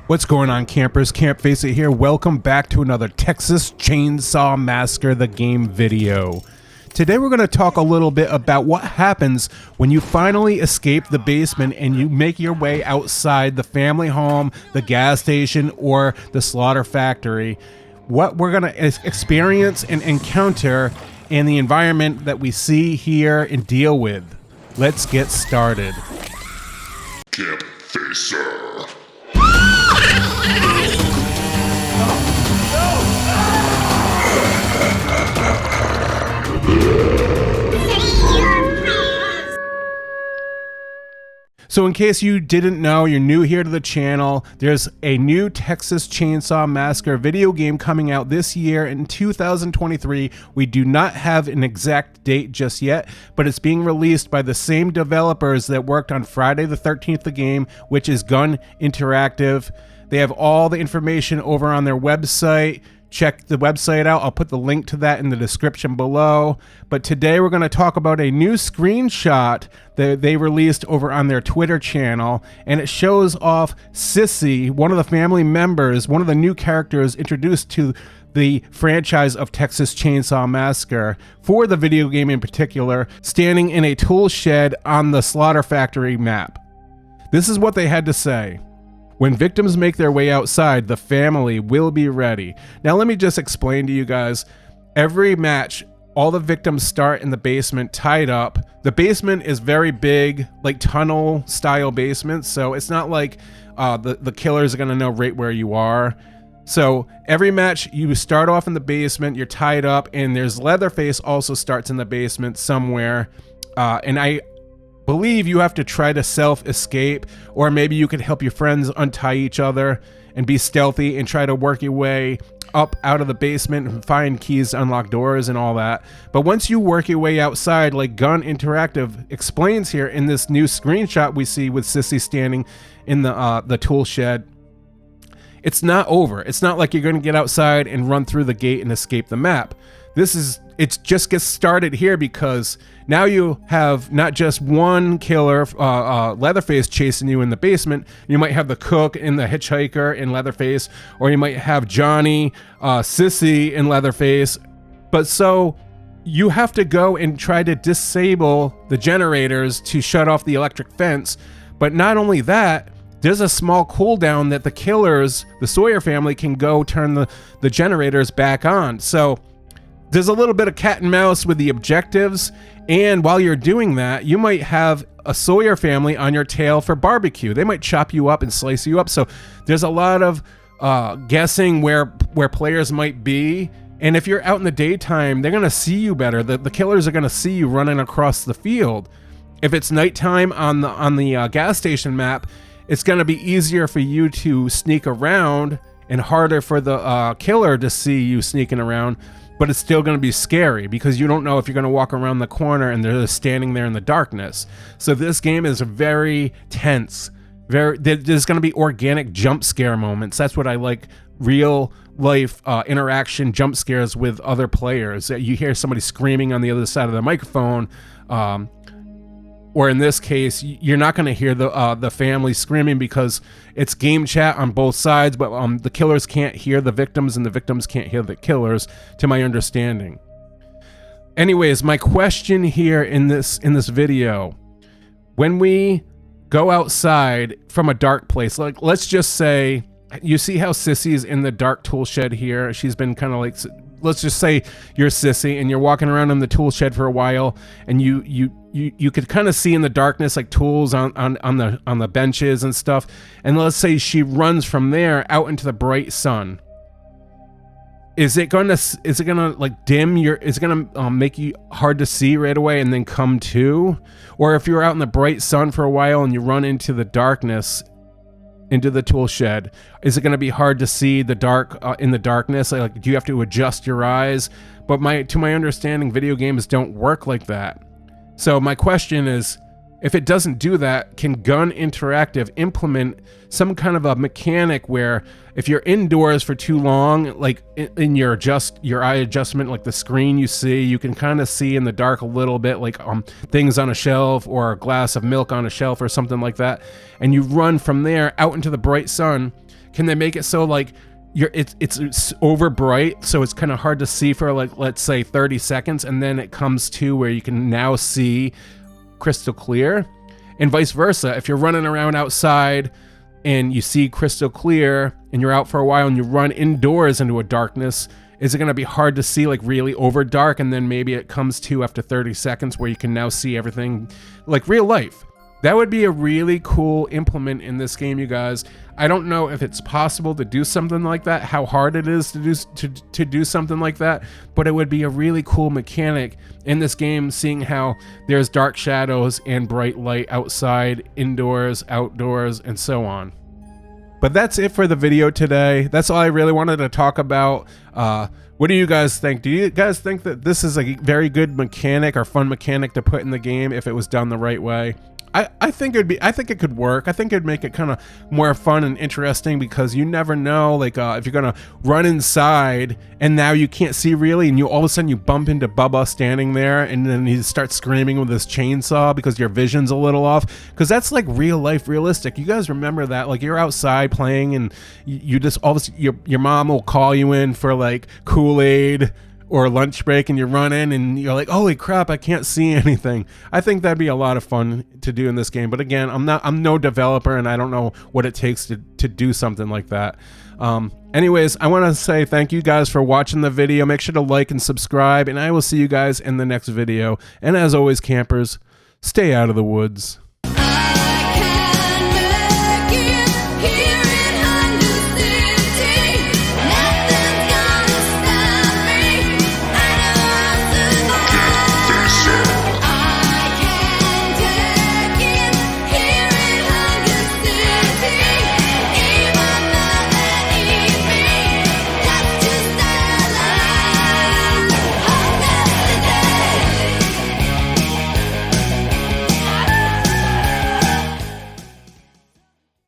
What's going on, campers? Campfacer here. Welcome back to another Texas Chainsaw Massacre the game video. Today we're going to talk a little bit about what happens when you finally escape the basement and you make your way outside the family home, the gas station, or the slaughter factory. What we're going to experience and encounter in the environment that we see here and deal with. Let's get started. Campfacer. So in case you didn't know, you're new here to the channel, there's a new Texas Chainsaw Massacre video game coming out this year in 2023. We do not have an exact date just yet, but it's being released by the same developers that worked on Friday the 13th, the game, which is Gun Interactive. They have all the information over on their website. Check the website out. I'll put the link to that in the description below. But today we're going to talk about a new screenshot that they released over on their Twitter channel, and it shows off SISSY, one of the family members, one of the new characters introduced to the franchise of Texas Chainsaw Massacre for the video game in particular, standing in a tool shed on the slaughter factory map. This is what they had to say. When victims make their way outside, the family will be ready. Now let me just explain to you guys, every match, all the victims start in the basement tied up. The basement is very big, like tunnel style basement, so it's not like the killers are gonna know right where you are. So every match you start off in the basement, you're tied up, and there's Leatherface also starts in the basement somewhere. And I believe you have to try to self-escape, or maybe you could help your friends untie each other and be stealthy and try to work your way up out of the basement and find keys to unlock doors and all that. But once you work your way outside, like Gun Interactive explains here in this new screenshot we see with SISSY standing in the tool shed, it's not over. It's not like you're going to get outside and run through the gate and escape the map. It just gets started here because now you have not just one killer, Leatherface, chasing you in the basement. You might have the cook and the hitchhiker in Leatherface, or you might have Johnny, SISSY in Leatherface. But so you have to go and try to disable the generators to shut off the electric fence. But not only that, there's a small cooldown that the killers, the Sawyer family, can go turn the generators back on. So there's a little bit of cat and mouse with the objectives, and while you're doing that, you might have a Sawyer family on your tail for barbecue. They might chop you up and slice you up. So there's a lot of guessing where players might be, and if you're out in the daytime, they're gonna see you better. The killers are gonna see you running across the field. If it's nighttime on the gas station map, it's gonna be easier for you to sneak around and harder for the killer to see you sneaking around. But it's still going to be scary because you don't know if you're going to walk around the corner and they're just standing there in the darkness. So this game is very tense. There's going to be organic jump scare moments. That's what I like, real life interaction jump scares with other players. You hear somebody screaming on the other side of the microphone, or in this case, you're not going to hear the family screaming because it's game chat on both sides, but the killers can't hear the victims and the victims can't hear the killers, to my understanding. Anyways, my question here in this video, when we go outside from a dark place, like let's just say, you see how Sissy's in the dark tool shed here? She's been kind of like, let's just say you're SISSY and you're walking around in the tool shed for a while, and you could kind of see in the darkness like tools on the benches and stuff. And let's say she runs from there out into the bright sun. Is it gonna like dim your? Is it gonna make you hard to see right away and then come to? Or if you're out in the bright sun for a while and you run into the darkness, into the tool shed, is it going to be hard to see the dark in the darkness? Like, do you have to adjust your eyes? But to my understanding, video games don't work like that. So my question is, if it doesn't do that, can Gun Interactive implement some kind of a mechanic where if you're indoors for too long, like in your eye adjustment, like the screen you see, you can kind of see in the dark a little bit, like things on a shelf or a glass of milk on a shelf or something like that, and you run from there out into the bright sun. Can they make it so like it's over bright, so it's kind of hard to see for like, let's say 30 seconds, and then it comes to where you can now see crystal clear, and vice versa. If you're running around outside and you see crystal clear and you're out for a while and you run indoors into a darkness, is it going to be hard to see, like really over dark, and then maybe it comes to after 30 seconds where you can now see everything like real life? That would be a really cool implement in this game, you guys. I don't know if it's possible to do something like that, how hard it is to do something like that, but it would be a really cool mechanic in this game, seeing how there's dark shadows and bright light outside, indoors, outdoors, and so on. But that's it for the video today. That's all I really wanted to talk about. What do you guys think? Do you guys think that this is a very good mechanic or fun mechanic to put in the game if it was done the right way? I think it could work. I think it'd make it kind of more fun and interesting, because you never know, like if you're gonna run inside and now you can't see really, and you all of a sudden you bump into Bubba standing there, and then he starts screaming with his chainsaw because your vision's a little off, because that's like real life, realistic. You guys remember that? Like you're outside playing and you just all of a sudden your mom will call you in for like Kool-Aid or lunch break, and you run in and you're like, holy crap, I can't see anything. I think that'd be a lot of fun to do in this game. But again, I'm no developer, and I don't know what it takes to do something like that. Anyways, I want to say thank you guys for watching the video. Make sure to like and subscribe, and I will see you guys in the next video. And as always, campers, stay out of the woods.